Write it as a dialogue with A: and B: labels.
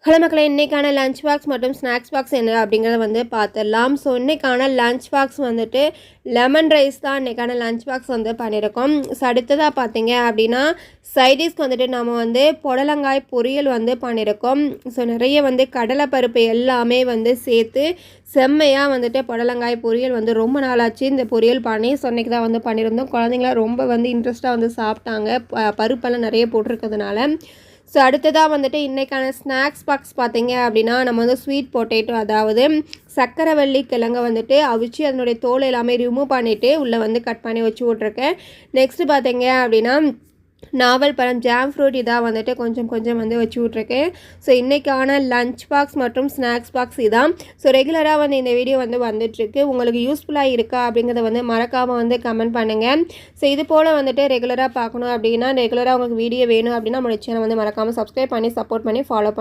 A: Hello மக்களே, இன்றைக்கான lunch box மற்றும் ஸ்நாக்ஸ் பாக்ஸ் என்ன அப்படிங்கிறத வந்து பார்த்துடலாம். ஸோ இன்றைக்கான லஞ்ச் பாக்ஸ் வந்துட்டு லெமன் ரைஸ் தான் இன்றைக்கான லஞ்ச் பாக்ஸ் வந்து பண்ணியிருக்கோம். ஸோ அடுத்ததாக பார்த்தீங்க அப்படின்னா சைடிஷ்க்கு வந்துட்டு நம்ம வந்து புடலங்காய் பொரியல் வந்து பண்ணியிருக்கோம். ஸோ நிறைய வந்து கடலைப்பருப்பு எல்லாமே வந்து சேர்த்து செம்மையாக வந்துட்டு புடலங்காய் பொரியல் வந்து ரொம்ப நாளாச்சு இந்த பொரியல் பண்ணி. ஸோ இன்றைக்கி தான் வந்து பண்ணியிருந்தோம். குழந்தைங்களாம் ரொம்ப வந்து இன்ட்ரெஸ்ட்டாக வந்து சாப்பிட்டாங்க, பருப்பெல்லாம் நிறைய போட்டிருக்கிறதுனால. ஸோ அடுத்ததாக வந்துட்டு இன்றைக்கான ஸ்நாக்ஸ் பாக்ஸ் பார்த்தீங்க அப்படின்னா நம்ம வந்து ஸ்வீட் பொட்டேட்டோ, அதாவது சக்கரவள்ளி கிழங்கை வந்துட்டு அவிச்சு அதனுடைய தோல் எல்லாமே ரிமூவ் பண்ணிவிட்டு உள்ளே வந்து கட் பண்ணி வச்சு விட்ருக்கேன். நெக்ஸ்ட்டு பார்த்தீங்க அப்படின்னா நாவல் பழம், ஜாம் ஃப்ரூட் இதாக வந்துட்டு கொஞ்சம் வந்து வச்சு விட்ருக்கேன். ஸோ இன்றைக்கான லஞ்ச் பாக்ஸ் மற்றும் ஸ்நாக்ஸ் பாக்ஸ் இதான். ஸோ ரெகுலராக வந்து இந்த வீடியோ வந்து வந்துட்டுருக்கு. உங்களுக்கு யூஸ்ஃபுல்லாக இருக்கா அப்படிங்கிறத வந்து மறக்காமல் வந்து கமெண்ட் பண்ணுங்கள். ஸோ இது போல் வந்துட்டு ரெகுலராக பார்க்கணும் அப்படின்னா, ரெகுலராக உங்களுக்கு வீடியோ வேணும் அப்படின்னா நம்மளோட சேனல் வந்து மறக்காமல் சப்ஸ்கிரைப் பண்ணி சப்போர்ட் பண்ணி ஃபாலோ பண்ணுங்கள்.